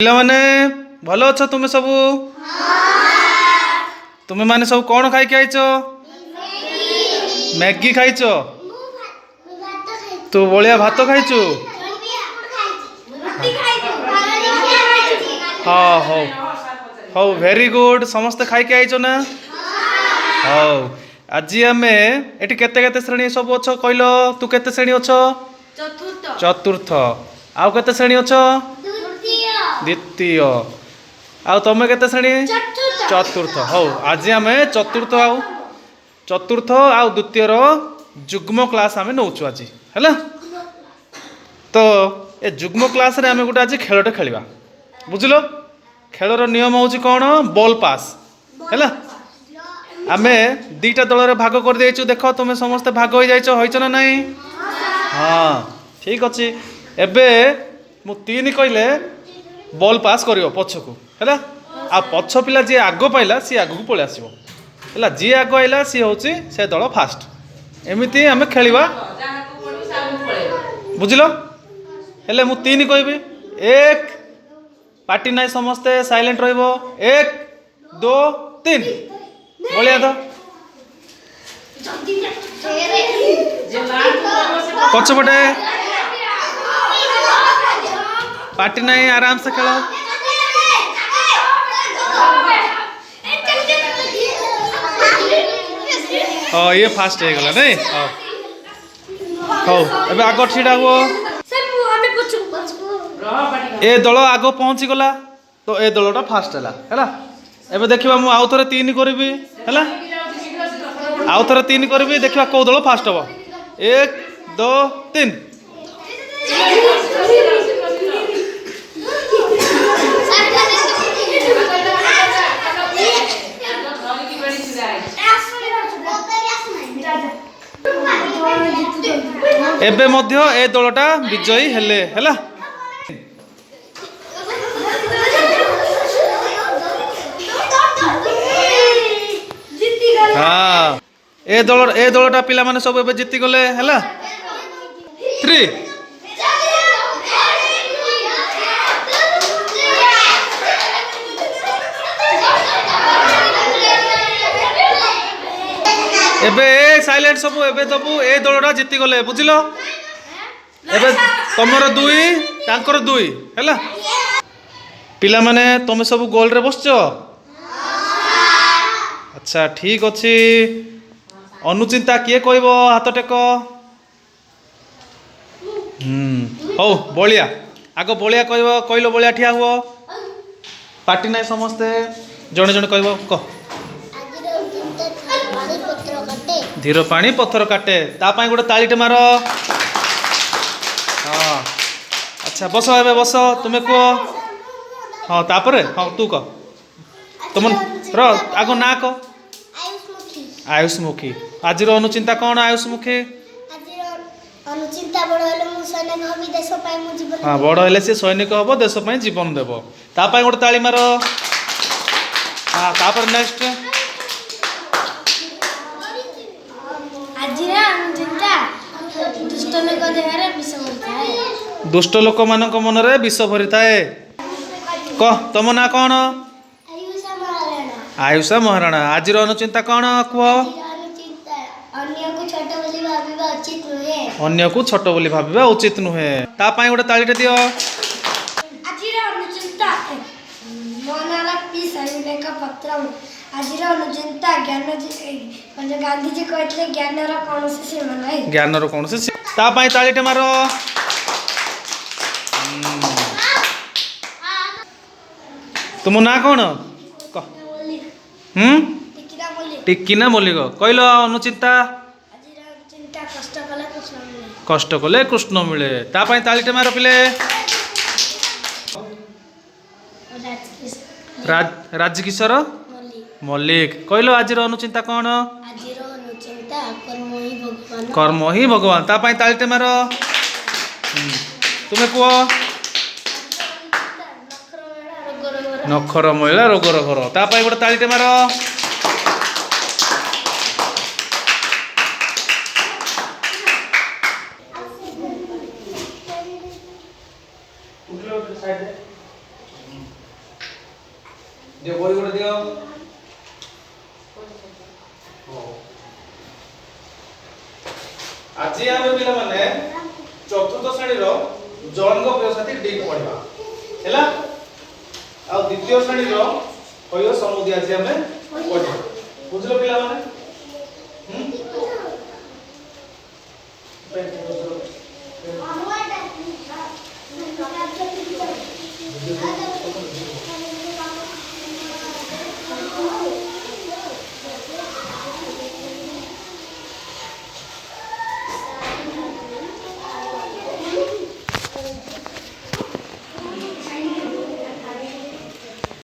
पिला माने भल अछ तुमे सब तुमे माने सब कौन खाई आइछ मैगी खाइछ तू बलिया भात खाइछु हाँ हौ हौ वेरी गुड समस्त खाई आइछ ना हौ आज आमे एटी केते केते श्रेणी सब अछ कहलो तू केते श्रेणी अछ चतुर्थ आउ केते श्रेणी अछ द्वितीय आउ तमे केते श्रेणी चतुर्थ हौ आज आमे चतुर्थ आउ द्वितीय रो जुग्म क्लास आमे नौछु आज हैला तो ए जुग्म क्लास रे आमे गोटे आज खेलटे खेलिबा बुझलो खेलर नियम होची कोन बॉल पास हैला आमे दीटा दल रे भाग कर देइछु देखो तुमे समस्त भाग होई जाइछो होइछ ना नहीं हां ठीक अछि एबे मु तीन कहले बॉल पास करियो पछकू हैला आ पछ पिला जे आगो पाइला सी आगो को पळे आसीबो हैला जे आगो आइला सी होची से दल फास्ट एमिति हमें खेलिबा बुझलो हेले मु तीन कहबी एक पार्टी नाइ समस्ते साइलेंट रहइबो एक दो तीन बोलिया तो पछपटे पार्टी नाइ आराम से खेलो हाँ ये फास्ट है गला नहीं हाँ एबे आगो छिड़ा हुआ ए दल आगो पहुंची गला तो ए दलटा फास्ट हैला एबे देखिबा मु आउ थरे तीन करबी हैला आउ थरे तीन करबी देखिबा को दल फास्ट हो एक दो तीन एबे मध्य ए दलटा विजयी हेले हैला हाँ ए दलटा पिला माने सब एबे जीति गले हैला 3 एबे साइलेंट सब एबे दबु ए दलटा जीति गले बुझिलो एबे तमरो 2 तांकर 2 हैला पिला माने तमे सब गोल रे बसचो अच्छा ठीक अछि अनुचिंता किए कहबो हाथ टेको हो बलिया आगो बलिया कहबो कहलो बलिया ठिया हुओ पार्टी नाइ समस्ते जणे जणे कहबो क धीर पानी पत्थर काटे ता पाई गोटे तालीटे मार हाँ अच्छा बस एबे बस तुमे को हाँ तापरे हाँ तू कह तुम रो आगो ना को आयुषमुखी आज अनुचिंता कौन आयुषमुखी हाँ बड़ हेले से सैनिक हम देश जीवन देव तापाई गोटे ताली मार हाँ तापर नेक्स्ट दुष्ट लोक मानक मन रे विष भरी थाए कह तुम ना कौन आयुषा महाराणा आज अनुचिंता कौन कह अन्य को छोट बोली भाविबा उचित नुहे ता पाई गोटे तालीटे दियो ज्ञानर कौन से ता पाई तालीटे मारो तुम ना कौन टिकिना मल्लिक कहल अनुचिंता कष्ट कले कृष्ण मिले ता पाई तालीटे मारो पिले राजकिशोर मल्लिक कहल आज अनुचिंता कौन कर्म ही भगवान ता पाई तालीटे मारो तुमे कुह नखर महिला रोगर घर ता पाई गोटे तालीटे मारो दियो बोरी गोटे दियो। आज आम पिला माने चतुर्थ श्रेणी रो जन को प्रिय साथी डी पढ़वा हैला आ द्वितीय श्रेणी रो होयो समुदी आज हमें पढ़वा बुझलो पिला माने